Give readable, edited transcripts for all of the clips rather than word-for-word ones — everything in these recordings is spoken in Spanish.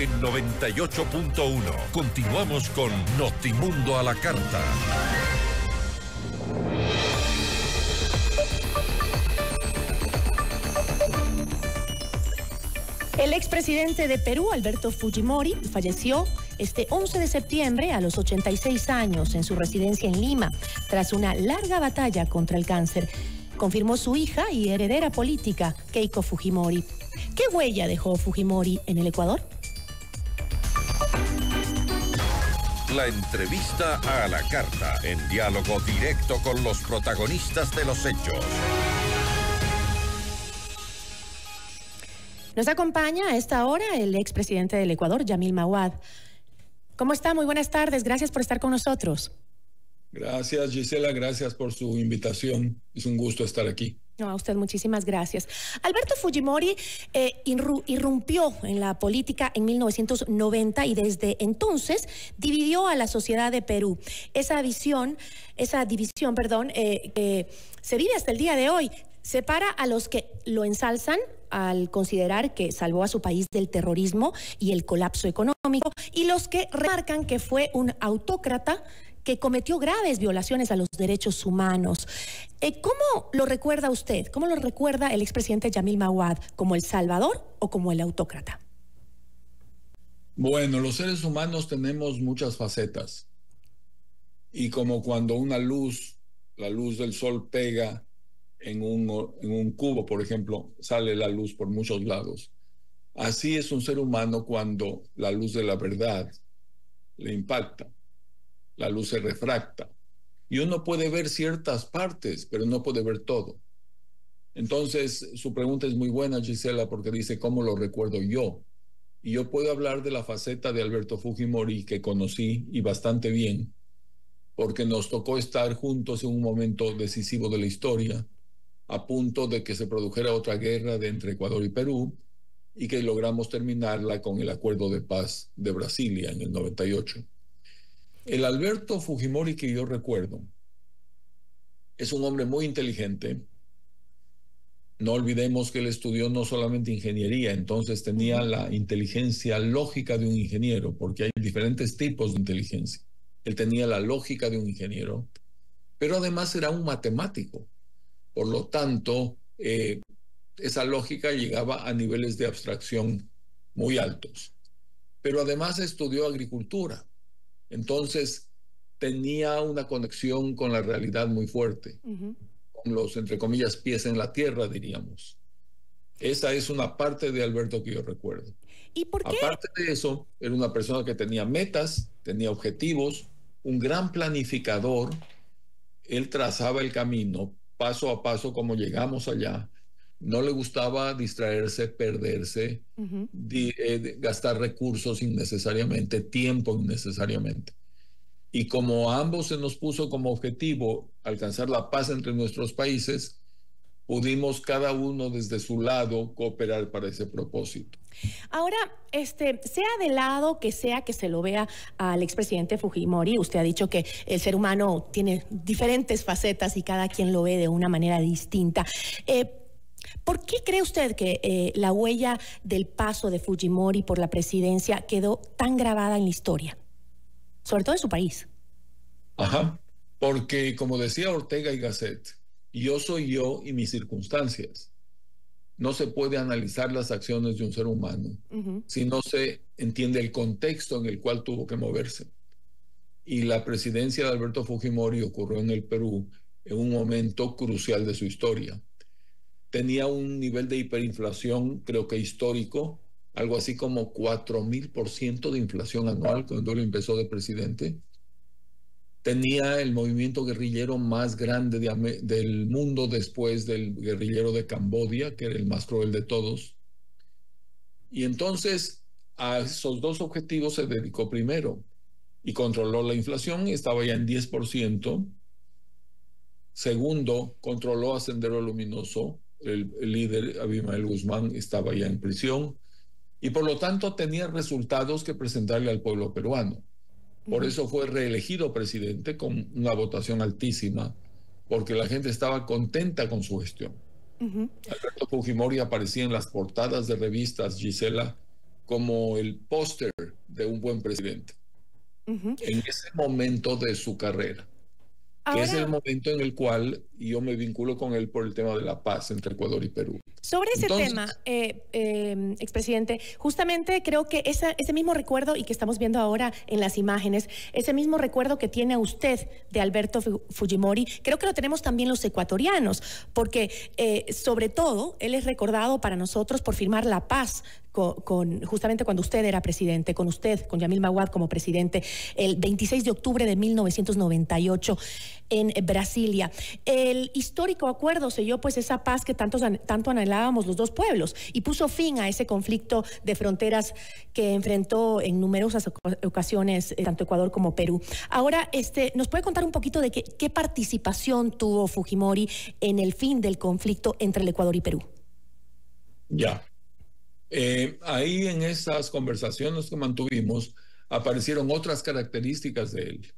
en 98.1. Continuamos con Notimundo a la Carta. El expresidente de Perú, Alberto Fujimori, falleció este 11 de septiembre a los 86 años en su residencia en Lima, tras una larga batalla contra el cáncer. Confirmó su hija y heredera política, Keiko Fujimori. ¿Qué huella dejó Fujimori en el Ecuador? La entrevista a la carta, en diálogo directo con los protagonistas de los hechos. Nos acompaña a esta hora el expresidente del Ecuador, Yamil Mahuad. ¿Cómo está? Muy buenas tardes. Gracias por estar con nosotros. Gracias, Gisela. Gracias por su invitación. Es un gusto estar aquí. No, a usted muchísimas gracias. Alberto Fujimori irrumpió en la política en 1990 y desde entonces dividió a la sociedad de Perú. Esa división, que se vive hasta el día de hoy, separa a los que lo ensalzan al considerar que salvó a su país del terrorismo y el colapso económico, y los que remarcan que fue un autócrata que cometió graves violaciones a los derechos humanos. ¿Cómo lo recuerda usted? ¿Cómo lo recuerda el expresidente Yamil Mahuad? ¿Como el salvador o como el autócrata? Bueno, los seres humanos tenemos muchas facetas. Y como cuando una luz, la luz del sol pega en un cubo, por ejemplo, sale la luz por muchos lados. Así es un ser humano cuando la luz de la verdad le impacta. La luz se refracta y uno puede ver ciertas partes, pero no puede ver todo. Entonces, su pregunta es muy buena, Gisela, porque dice, ¿cómo lo recuerdo yo? Y yo puedo hablar de la faceta de Alberto Fujimori que conocí y bastante bien, porque nos tocó estar juntos en un momento decisivo de la historia, a punto de que se produjera otra guerra entre Ecuador y Perú, y que logramos terminarla con el Acuerdo de Paz de Brasilia en el 98. El Alberto Fujimori que yo recuerdo es un hombre muy inteligente. No olvidemos que él estudió no solamente ingeniería, entonces tenía la inteligencia lógica de un ingeniero, porque hay diferentes tipos de inteligencia. Él tenía la lógica de un ingeniero, pero además era un matemático. Por lo tanto, esa lógica llegaba a niveles de abstracción muy altos. Pero además estudió agricultura. Entonces, tenía una conexión con la realidad muy fuerte, con los, entre comillas, pies en la tierra, diríamos. Esa es una parte de Alberto que yo recuerdo. ¿Y por qué? Aparte de eso, era una persona que tenía metas, tenía objetivos, un gran planificador. Él trazaba el camino paso a paso como llegamos allá. No le gustaba distraerse, perderse, gastar recursos innecesariamente, tiempo innecesariamente. Y como a ambos se nos puso como objetivo alcanzar la paz entre nuestros países, pudimos cada uno desde su lado cooperar para ese propósito. Ahora, sea de lado que sea que se lo vea al expresidente Fujimori, usted ha dicho que el ser humano tiene diferentes facetas y cada quien lo ve de una manera distinta. ¿Por qué cree usted que la huella del paso de Fujimori por la presidencia quedó tan grabada en la historia? Sobre todo en su país. Ajá, porque como decía Ortega y Gasset, yo soy yo y mis circunstancias. No se puede analizar las acciones de un ser humano si no se entiende el contexto en el cual tuvo que moverse. Y la presidencia de Alberto Fujimori ocurrió en el Perú en un momento crucial de su historia. Tenía un nivel de hiperinflación, creo que histórico, algo así como 4.000% de inflación anual cuando él empezó de presidente. Tenía el movimiento guerrillero más grande del mundo después del guerrillero de Camboya, que era el más cruel de todos. Y entonces a esos dos objetivos se dedicó primero y controló la inflación, estaba ya en 10%. Segundo, controló a Sendero Luminoso, el líder Abimael Guzmán estaba ya en prisión y por lo tanto tenía resultados que presentarle al pueblo peruano. Por eso fue reelegido presidente con una votación altísima, porque la gente estaba contenta con su gestión. Alberto Fujimori aparecía en las portadas de revistas, Gisela, como el póster de un buen presidente en ese momento de su carrera. Que es el momento en el cual yo me vinculo con él por el tema de la paz entre Ecuador y Perú. Sobre ese tema, expresidente, justamente creo que ese mismo recuerdo, y que estamos viendo ahora en las imágenes, ese mismo recuerdo que tiene usted de Alberto Fujimori, creo que lo tenemos también los ecuatorianos, porque sobre todo él es recordado para nosotros por firmar la paz justamente cuando usted era presidente, con usted, con Yamil Maguad como presidente, el 26 de octubre de 1998 en Brasilia. El histórico acuerdo selló pues esa paz que tanto anhelábamos los dos pueblos y puso fin a ese conflicto de fronteras que enfrentó en numerosas ocasiones tanto Ecuador como Perú. Ahora, ¿nos puede contar un poquito de qué participación tuvo Fujimori en el fin del conflicto entre el Ecuador y Perú? Ya. Ahí en esas conversaciones que mantuvimos aparecieron otras características de él.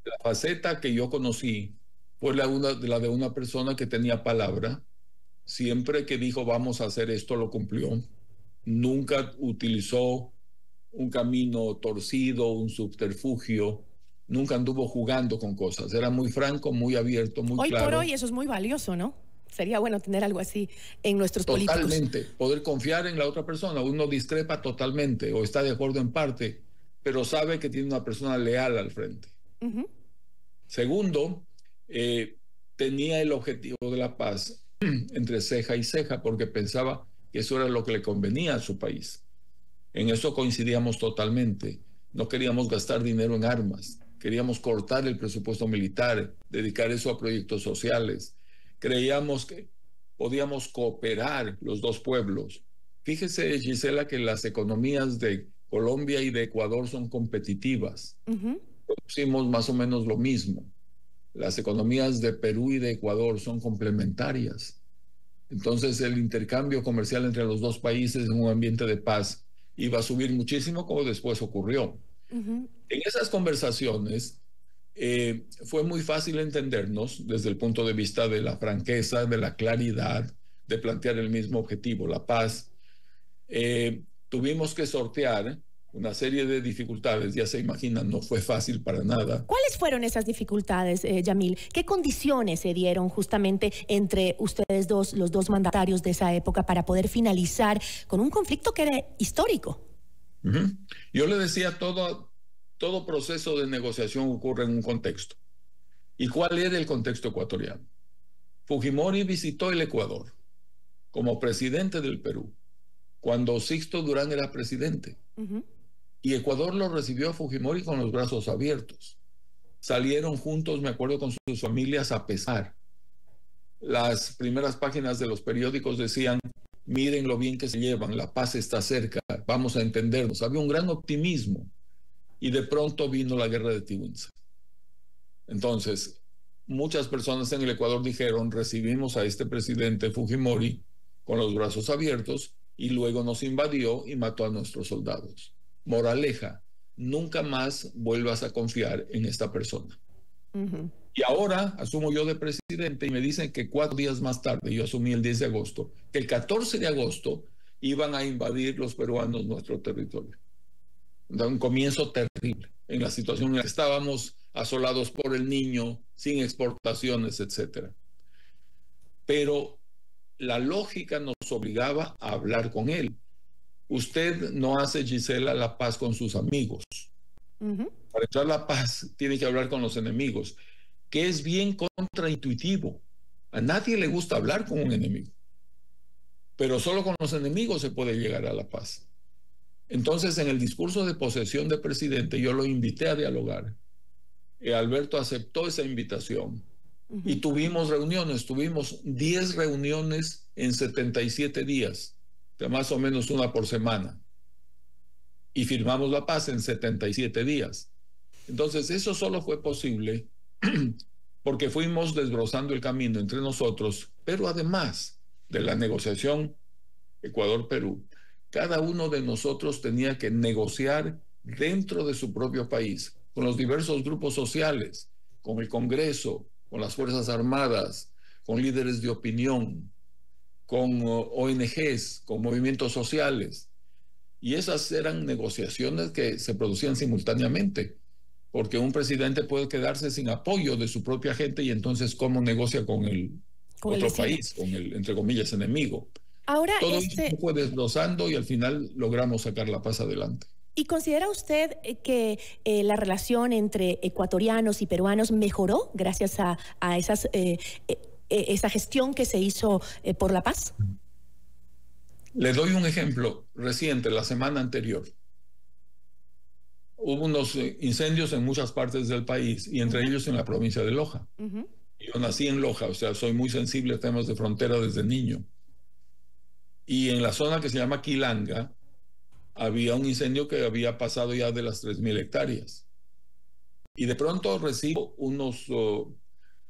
La faceta que yo conocí fue la de una persona que tenía palabra. Siempre que dijo vamos a hacer esto, lo cumplió. Nunca utilizó un camino torcido, un subterfugio. Nunca anduvo jugando con cosas. Era muy franco, muy abierto, muy claro. Hoy por hoy eso es muy valioso, ¿no? Sería bueno tener algo así en nuestros políticos. Totalmente. Poder confiar en la otra persona. Uno discrepa totalmente o está de acuerdo en parte, pero sabe que tiene una persona leal al frente. Segundo, tenía el objetivo de la paz entre ceja y ceja porque pensaba que eso era lo que le convenía a su país. En eso coincidíamos totalmente. No queríamos gastar dinero en armas. Queríamos cortar el presupuesto militar, dedicar eso a proyectos sociales. Creíamos que podíamos cooperar los dos pueblos. Fíjese, Gisela, que las economías de Colombia y de Ecuador son competitivas. Producimos más o menos lo mismo. Las economías de Perú y de Ecuador son complementarias. Entonces, el intercambio comercial entre los dos países en un ambiente de paz iba a subir muchísimo, como después ocurrió. En esas conversaciones, fue muy fácil entendernos desde el punto de vista de la franqueza, de la claridad, de plantear el mismo objetivo, la paz. Tuvimos que sortear una serie de dificultades, ya se imaginan, no fue fácil para nada. ¿Cuáles fueron esas dificultades, Yamil? ¿Qué condiciones se dieron justamente entre ustedes dos, los dos mandatarios de esa época, para poder finalizar con un conflicto que era histórico? Yo le decía, todo proceso de negociación ocurre en un contexto. ¿Y cuál era el contexto ecuatoriano? Fujimori visitó el Ecuador como presidente del Perú cuando Sixto Durán era presidente. Y Ecuador lo recibió a Fujimori con los brazos abiertos. Salieron juntos, me acuerdo, con sus familias a pesar. Las primeras páginas de los periódicos decían: miren lo bien que se llevan, la paz está cerca, vamos a entendernos. Había un gran optimismo. Y de pronto vino la guerra de Tiwinsa. Entonces, muchas personas en el Ecuador dijeron: recibimos a este presidente Fujimori con los brazos abiertos y luego nos invadió y mató a nuestros soldados. Moraleja: nunca más vuelvas a confiar en esta persona. Y ahora asumo yo de presidente y me dicen que 4 días más tarde, yo asumí el 10 de agosto, que el 14 de agosto iban a invadir los peruanos nuestro territorio. Un comienzo terrible en la situación en la que estábamos, asolados por el Niño, sin exportaciones, etc. Pero la lógica nos obligaba a hablar con él. Usted no hace, Gisela, la paz con sus amigos. Para entrar la paz tiene que hablar con los enemigos, que es bien contraintuitivo. A nadie le gusta hablar con un enemigo, pero solo con los enemigos se puede llegar a la paz. Entonces, en el discurso de posesión de presidente, yo lo invité a dialogar. Alberto aceptó esa invitación y tuvimos reuniones. Tuvimos 10 reuniones en 77 días, de más o menos una por semana. Y firmamos la paz en 77 días. Entonces, eso solo fue posible porque fuimos desbrozando el camino entre nosotros, pero además de la negociación Ecuador-Perú, cada uno de nosotros tenía que negociar dentro de su propio país, con los diversos grupos sociales, con el Congreso, con las Fuerzas Armadas, con líderes de opinión, con ONGs, con movimientos sociales. Y esas eran negociaciones que se producían simultáneamente, porque un presidente puede quedarse sin apoyo de su propia gente y entonces ¿cómo negocia con el otro país, con el, entre comillas, enemigo? Ahora, todo eso se fue desglosando y al final logramos sacar la paz adelante. ¿Y considera usted que la relación entre ecuatorianos y peruanos mejoró gracias a esa gestión que se hizo por la paz? Le doy un ejemplo reciente, la semana anterior. Hubo unos incendios en muchas partes del país y entre ellos en la provincia de Loja. Yo nací en Loja, o sea, soy muy sensible a temas de frontera desde niño. Y en la zona que se llama Quilanga, había un incendio que había pasado ya de las 3.000 hectáreas. Y de pronto recibo unos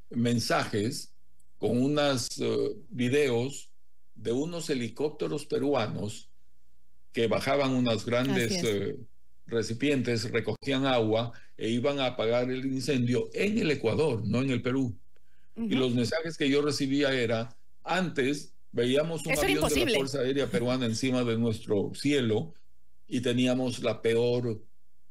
mensajes con unos videos de unos helicópteros peruanos que bajaban unas grandes recipientes, recogían agua e iban a apagar el incendio en el Ecuador, no en el Perú. Y los mensajes que yo recibía era, antes veíamos un avión de la Fuerza Aérea Peruana encima de nuestro cielo y teníamos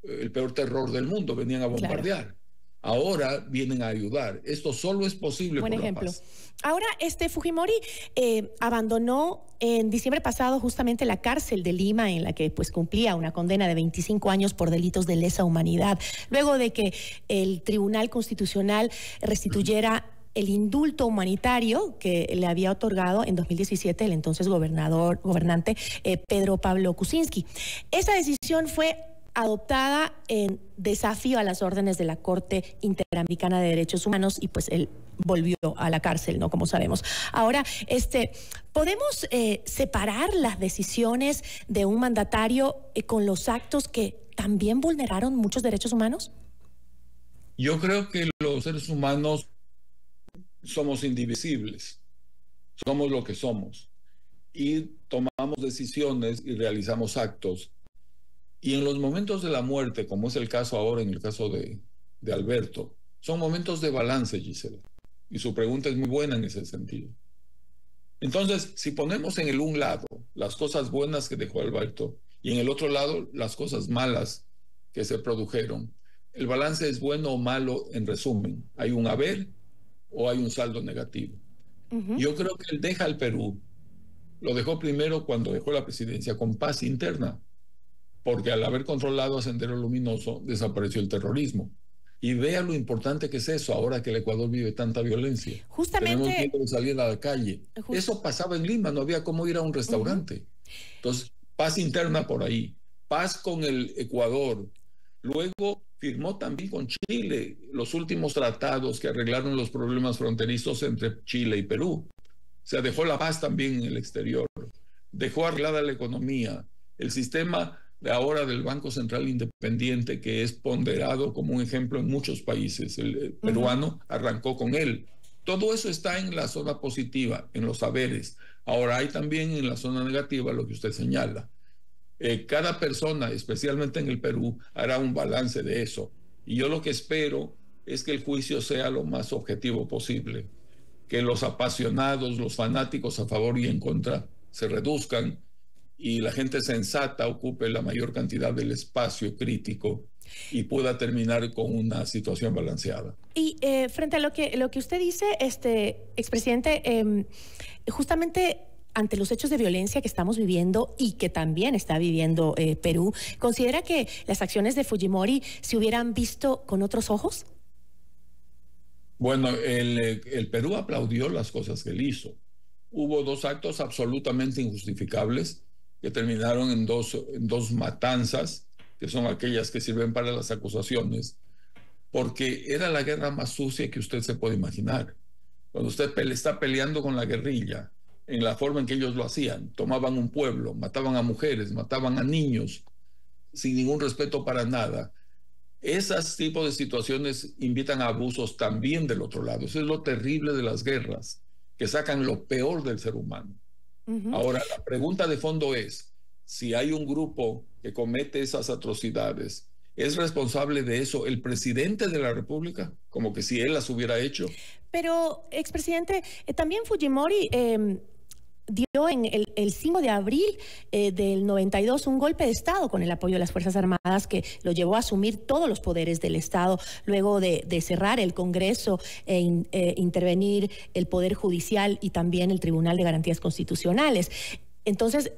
el peor terror del mundo, venían a bombardear. Claro. Ahora vienen a ayudar. Esto solo es posible por la paz. Ahora, Fujimori abandonó en diciembre pasado justamente la cárcel de Lima, en la que pues cumplía una condena de 25 años por delitos de lesa humanidad, luego de que el Tribunal Constitucional restituyera el indulto humanitario que le había otorgado en 2017 el entonces gobernante Pedro Pablo Kuczynski. Esa decisión fue adoptada en desafío a las órdenes de la Corte Interamericana de Derechos Humanos y pues él volvió a la cárcel, ¿no? Como sabemos. Ahora, ¿podemos separar las decisiones de un mandatario con los actos que también vulneraron muchos derechos humanos? Yo creo que los seres humanos somos indivisibles, somos lo que somos y tomamos decisiones y realizamos actos. Y en los momentos de la muerte, como es el caso ahora en el caso de Alberto, son momentos de balance, Gisela. Y su pregunta es muy buena en ese sentido. Entonces, si ponemos en el un lado las cosas buenas que dejó Alberto y en el otro lado las cosas malas que se produjeron, el balance es bueno o malo en resumen. Hay un haber o hay un saldo negativo. Yo creo que él deja al Perú, lo dejó primero cuando dejó la presidencia con paz interna, porque al haber controlado a Sendero Luminoso desapareció el terrorismo. Y vea lo importante que es eso ahora que el Ecuador vive tanta violencia. Justamente tenemos miedo de salir a la calle. Eso pasaba en Lima, no había cómo ir a un restaurante. Entonces, paz interna por ahí, paz con el Ecuador. Luego firmó también con Chile los últimos tratados que arreglaron los problemas fronterizos entre Chile y Perú. O sea, dejó la paz también en el exterior. Dejó arreglada la economía. El sistema de ahora del Banco Central Independiente, que es ponderado como un ejemplo en muchos países. El peruano arrancó con él. Todo eso está en la zona positiva, en los saberes. Ahora hay también en la zona negativa lo que usted señala. Cada persona, especialmente en el Perú, hará un balance de eso. Y yo lo que espero es que el juicio sea lo más objetivo posible, que los apasionados, los fanáticos a favor y en contra se reduzcan y la gente sensata ocupe la mayor cantidad del espacio crítico y pueda terminar con una situación balanceada. Y frente a lo que usted dice, expresidente, justamente ante los hechos de violencia que estamos viviendo y que también está viviendo Perú, ¿considera que las acciones de Fujimori se hubieran visto con otros ojos? Bueno, el Perú aplaudió las cosas que él hizo. Hubo dos actos absolutamente injustificables que terminaron en dos matanzas, que son aquellas que sirven para las acusaciones, porque era la guerra más sucia que usted se puede imaginar. Cuando usted está peleando con la guerrilla, en la forma en que ellos lo hacían, tomaban un pueblo, mataban a mujeres, mataban a niños, sin ningún respeto para nada. Esos tipos de situaciones invitan a abusos también del otro lado. Eso es lo terrible de las guerras, que sacan lo peor del ser humano. Ahora, la pregunta de fondo es, si hay un grupo que comete esas atrocidades, ¿es responsable de eso el presidente de la República? Como que si él las hubiera hecho. Pero, expresidente, también Fujimori dio en el 5 de abril del 92 un golpe de Estado con el apoyo de las Fuerzas Armadas que lo llevó a asumir todos los poderes del Estado, luego de cerrar el Congreso e intervenir el Poder Judicial y también el Tribunal de Garantías Constitucionales. Entonces,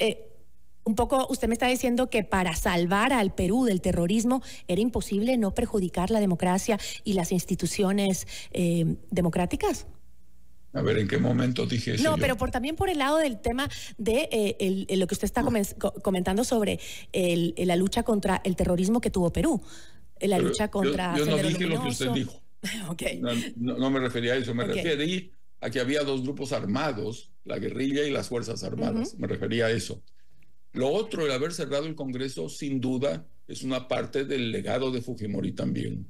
un poco usted me está diciendo que para salvar al Perú del terrorismo era imposible no perjudicar la democracia y las instituciones democráticas. A ver, ¿en qué momento dije eso? No, pero también por el lado del tema de lo que usted está comentando sobre la lucha contra el terrorismo que tuvo Perú, la pero lucha contra yo no Sendero dije Luminoso. Lo que usted dijo. Okay. No me refería a eso, me referí a que había dos grupos armados, la guerrilla y las Fuerzas Armadas. Me refería a eso. Lo otro, el haber cerrado el Congreso, sin duda, es una parte del legado de Fujimori también.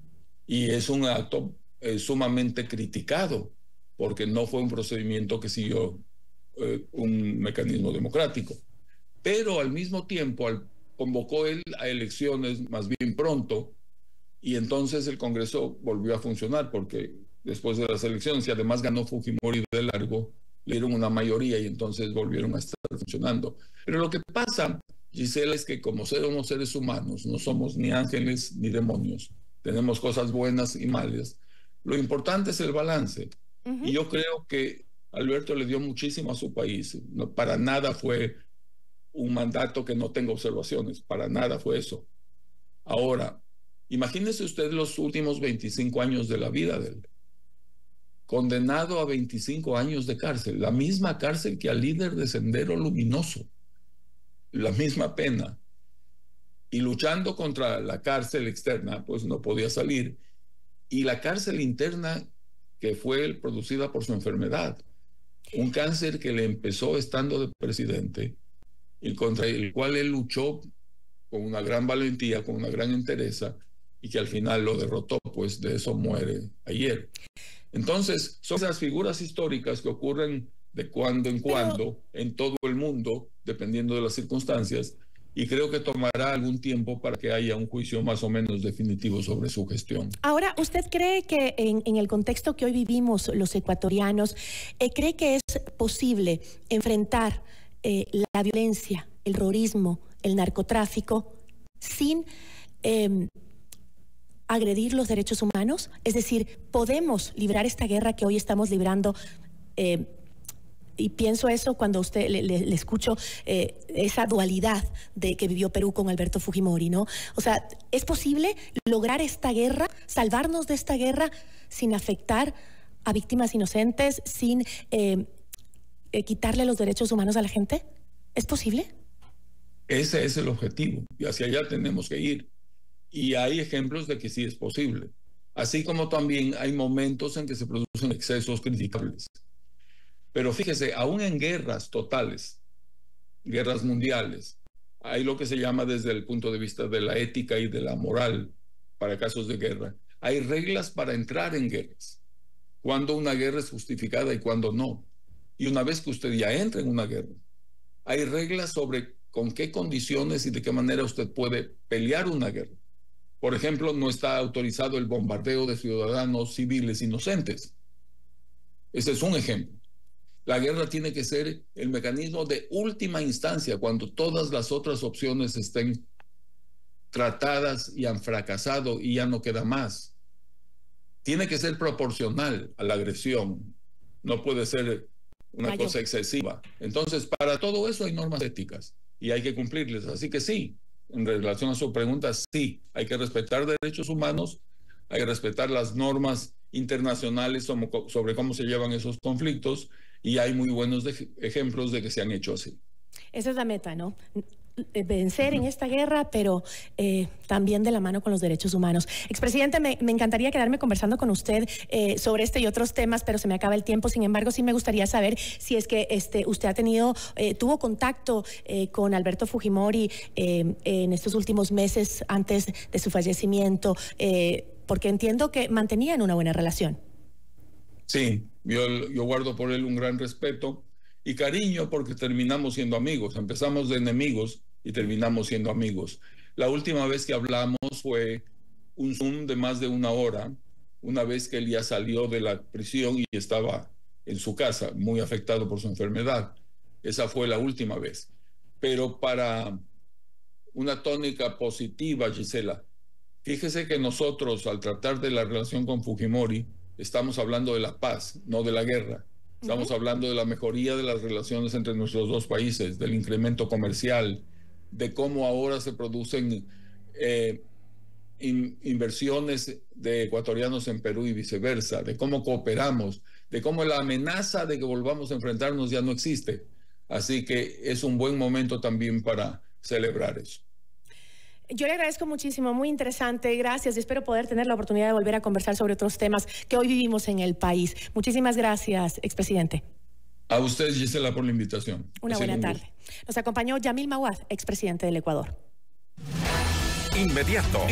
Y es un acto sumamente criticado, porque no fue un procedimiento que siguió un mecanismo democrático. Pero al mismo tiempo convocó él a elecciones más bien pronto, y entonces el Congreso volvió a funcionar, porque después de las elecciones, y además ganó Fujimori de largo, le dieron una mayoría y entonces volvieron a estar funcionando. Pero lo que pasa, Gisela, es que como somos seres humanos, no somos ni ángeles ni demonios, tenemos cosas buenas y malas. Lo importante es el balance. Y yo creo que Alberto le dio muchísimo a su país. No, para nada fue un mandato que no tenga observaciones, para nada fue eso. Ahora, imagínese usted los últimos 25 años de la vida de él. Condenado a 25 años de cárcel, la misma cárcel que al líder de Sendero Luminoso, la misma pena. Y luchando contra la cárcel externa, pues no podía salir. Y la cárcel interna, que fue producida por su enfermedad, un cáncer que le empezó estando de presidente y contra el cual él luchó con una gran valentía, con una gran entereza, y que al final lo derrotó, pues de eso muere ayer. Entonces, son esas figuras históricas que ocurren de cuando en cuando en todo el mundo, dependiendo de las circunstancias, y creo que tomará algún tiempo para que haya un juicio más o menos definitivo sobre su gestión. Ahora, ¿usted cree que en el contexto que hoy vivimos los ecuatorianos, cree que es posible enfrentar la violencia, el terrorismo, el narcotráfico sin agredir los derechos humanos? Es decir, ¿podemos librar esta guerra que hoy estamos librando? Y pienso eso cuando usted le escucho esa dualidad de que vivió Perú con Alberto Fujimori, ¿no? O sea, ¿es posible lograr esta guerra, salvarnos de esta guerra sin afectar a víctimas inocentes, sin quitarle los derechos humanos a la gente? ¿Es posible? Ese es el objetivo y hacia allá tenemos que ir. Y hay ejemplos de que sí es posible. Así como también hay momentos en que se producen excesos criticables. Pero fíjese, aún en guerras totales, guerras mundiales, hay lo que se llama desde el punto de vista de la ética y de la moral para casos de guerra. Hay reglas para entrar en guerras. Cuando una guerra es justificada y cuando no. Y una vez que usted ya entra en una guerra, hay reglas sobre con qué condiciones y de qué manera usted puede pelear una guerra. Por ejemplo, no está autorizado el bombardeo de ciudadanos civiles inocentes. Ese es un ejemplo. La guerra tiene que ser el mecanismo de última instancia cuando todas las otras opciones estén tratadas y han fracasado y ya no queda más. Tiene que ser proporcional a la agresión. No puede ser una cosa excesiva. Entonces, para todo eso hay normas éticas y hay que cumplirles. Así que sí, en relación a su pregunta, sí, hay que respetar derechos humanos, hay que respetar las normas internacionales sobre cómo se llevan esos conflictos. Y hay muy buenos ejemplos de que se han hecho así. Esa es la meta, ¿no? Vencer en esta guerra, pero también de la mano con los derechos humanos. Expresidente, me encantaría quedarme conversando con usted sobre este y otros temas, pero se me acaba el tiempo. Sin embargo, sí me gustaría saber si es que usted ha tuvo contacto con Alberto Fujimori en estos últimos meses antes de su fallecimiento, porque entiendo que mantenían una buena relación. Sí, yo guardo por él un gran respeto y cariño porque terminamos siendo amigos. Empezamos de enemigos y terminamos siendo amigos. La última vez que hablamos fue un Zoom de más de una hora, una vez que él ya salió de la prisión y estaba en su casa, muy afectado por su enfermedad. esa fue la última vez. Pero para una tónica positiva, Gisela, fíjese que nosotros, al tratar de la relación con Fujimori, estamos hablando de la paz, no de la guerra. Estamos hablando de la mejoría de las relaciones entre nuestros dos países, del incremento comercial, de cómo ahora se producen inversiones de ecuatorianos en Perú y viceversa, de cómo cooperamos, de cómo la amenaza de que volvamos a enfrentarnos ya no existe. Así que es un buen momento también para celebrar eso. Yo le agradezco muchísimo, muy interesante, gracias, y espero poder tener la oportunidad de volver a conversar sobre otros temas que hoy vivimos en el país. Muchísimas gracias, expresidente. A usted, Gisela, por la invitación. Una buena tarde. Nos acompañó Yamil Mawad, expresidente del Ecuador. Inmediato.